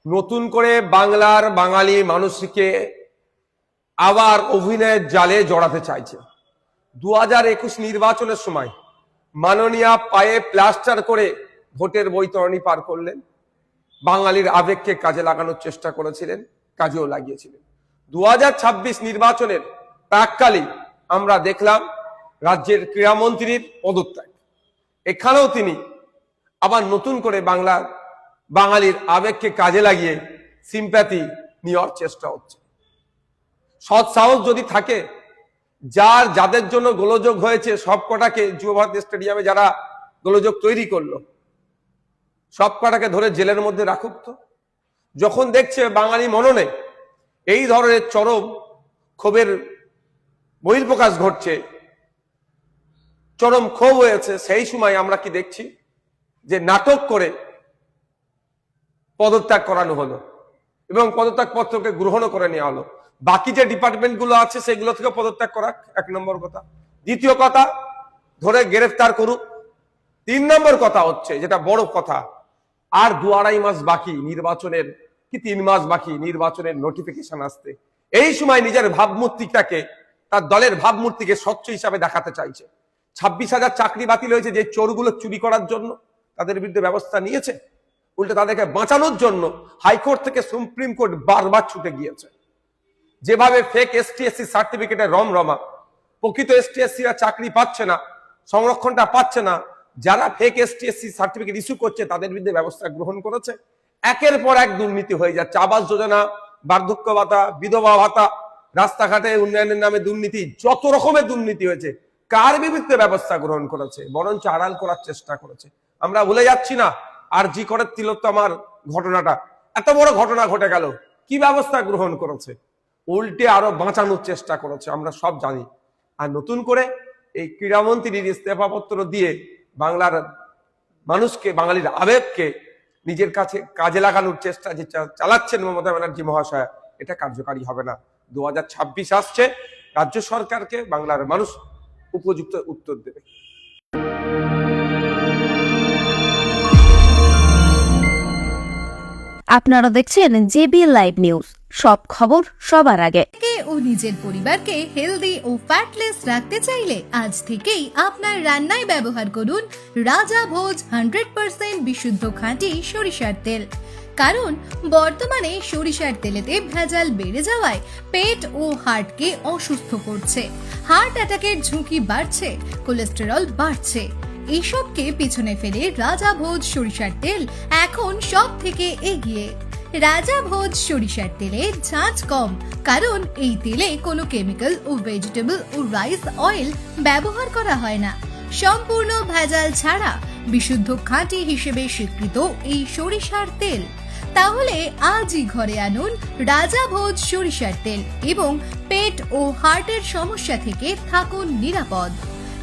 নতুন করে বাংলার বাঙালি মানুষকে আবার অভিনয়ের জালে জড়াতে চাইছে। 2021 নির্বাচনের সময় মাননীয়া পায়ে প্লাস্টার করে ভোটের বৈতরণী পার করলেন, বাঙালির আবেগকে কাজে লাগানোর চেষ্টা করেছিলেন, কাজেও লাগিয়েছিলেন। 2026 নির্বাচনের প্রাককালে আমরা দেখলাম রাজ্যের ক্রীড়ামন্ত্রীর পদত্যাগ। এখানেও তিনি আবার নতুন করে বাঙালির আবেগকে কাজে লাগিয়ে সিম্প্যাথি নেওয়ার চেষ্টা হচ্ছে। সৎ সাহস যদি থাকে, যাদের জন্য গোলযোগ হয়েছে সব কটাকে, যুব ভারতী স্টেডিয়ামে যারা গোলযোগ তৈরি করলো সব কটাকে ধরে জেলের মধ্যে রাখুক তো। যখন দেখছে বাঙালি মননে এই ধরনের চরম ক্ষোভের বহিঃপ্রকাশ ঘটছে, চরম ক্ষোভ হয়েছে, সেই সময় আমরা কি দেখছি যে নাটক করে পদত্যাগ করানো হলো এবং পদত্যাগ পত্রকে গ্রহণও করে নেওয়া হলো। বাকি যে ডিপার্টমেন্ট গুলো আছে সেগুলো থেকে পদত্যাগ করা এক নম্বর কথা। দ্বিতীয় কথা, ধরে গ্রেফতার করুক। 3 নম্বর কথা হচ্ছে, যেটা বড় কথা, আর 2-2.5 মাস বাকি নির্বাচনের, কি 3 মাস বাকি নির্বাচনের নোটিফিকেশন আসতে। এই সময় নিজের ভাবমূর্তিটাকে, তার দলের ভাবমূর্তিকে স্বচ্ছ হিসাবে দেখাতে চাইছে। 26,000 চাকরি বাতিল হয়েছে যে চোরগুলো চুরি করার জন্য, তাদের বিরুদ্ধে ব্যবস্থা নিয়েছে। উল্টে তাদেরকে বাঁচানোর জন্য হাইকোর্ট থেকে সুপ্রিম কোর্ট বারবার ছুটে গিয়েছে। যেভাবে ফেক ST/SC সার্টিফিকেটের রমরমা, প্রকৃত ST/SCরা চাকরি পাচ্ছে না, সংরক্ষণটা পাচ্ছে না, যারা ফেক ST/SC সার্টিফিকেট ইস্যু করছে তাদের বিরুদ্ধে ব্যবস্থা গ্রহণ করেছে। একের পর এক দুর্নীতি হয়ে যাচ্ছে। আবাস যোজনা, বার্ধক্য ভাতা, বিধবা ভাতা, রাস্তাঘাটে উন্নয়নের নামে দুর্নীতি, যত রকমের দুর্নীতি হয়েছে, কার বিরুদ্ধে ব্যবস্থা গ্রহণ করেছে? বরঞ্চ আড়াল করার চেষ্টা করেছে। আমরা ভুলে যাচ্ছি না RG করের তিলোত্তমার ঘটনাটা, এত বড় ঘটনা ঘটে গেল, কি ব্যবস্থা গ্রহণ করেছে? উল্টে আরো বাঁচানোর চেষ্টা করেছে, আমরা সব জানি। আর নতুন করে এই ক্রীড়ামন্ত্রীর ইস্তফাপত্র দিয়ে বাংলার মানুষকে, বাঙালির আবেগকে নিজের কাছে কাজে লাগানোর চেষ্টা যে চালাচ্ছেন মমতা ব্যানার্জি মহাশয়, এটা কার্যকারী হবে না। 2026 আসছে, রাজ্য সরকারকে বাংলার মানুষ উপযুক্ত উত্তর দেবে। আপনারা দেখছেন জেবি লাইভ নিউজ, সব খবর সবার আগে। ও নিজের পরিবারকে হেলদি ও ফ্যাটলেস রাখতে চাইলে আজ থেকেই আপনার রান্নায় ব্যবহার করুন রাজা ভোজ 100% বিশুদ্ধ খাঁটি সরিষার তেল। কারণ বর্তমানে সরিষার তেলেতে ভেজাল বেড়ে যাওয়ায় পেট ও হার্টকে অসুস্থ করছে, হার্ট অ্যাটাকের ঝুঁকি বাড়ছে, কোলেস্টেরল বাড়ছে। এইসবকে পিছনে ফেলে রাজা ভোজ সরিষার তেল এখন সব থেকে এগিয়ে। রাজা ভোজ সরিষার তেলে ঝাঁঝ কম, কারণ এই তেলে কোনো কেমিক্যাল ও ভেজিটেবল ও রাইস অয়েল ব্যবহার করা হয় না। সম্পূর্ণ ভেজাল ছাড়া বিশুদ্ধ খাঁটি হিসেবে স্বীকৃত এই সরিষার তেল। তাহলে আজই ঘরে আনুন রাজা ভোজ সরিষার তেল এবং পেট ও হার্টের সমস্যা থেকে থাকুন নিরাপদ।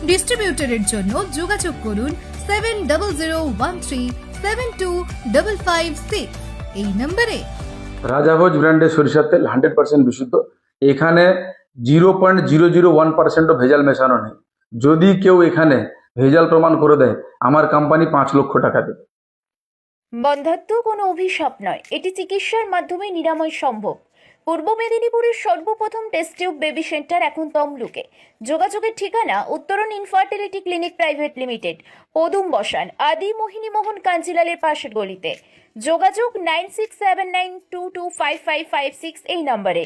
ডিস্ট্রিবিউটরের জন্য যোগাযোগ করুন 7013725556 এই নম্বরে। রাজাভোজ ব্র্যান্ডের সরিষার তেল 100% বিশুদ্ধ। এখানে 0.001% ভেজাল মেশানো নেই। যদি কেউ এখানে ভেজাল প্রমাণ করে দেয়, আমার কোম্পানি 5 লক্ষ টাকা দেবে। বন্ধ্যাত্ব কোনো অভিশাপ নয়, এটি চিকিৎসার মাধ্যমে নিরাময় সম্ভব। পূর্ব মেদিনীপুরের সর্বপ্রথম টেস্ট টিউব বেবি সেন্টার এখন তমলুকে। যোগাযোগের ঠিকানা উত্তরণ ইনফার্টিলিটি ক্লিনিক প্রাইভেট লিমিটেড, পদুম বসান, আদি মোহিনী মোহন কাঞ্জিলালের পাশের গলিতে। যোগাযোগ 9679225556 এই নম্বরে।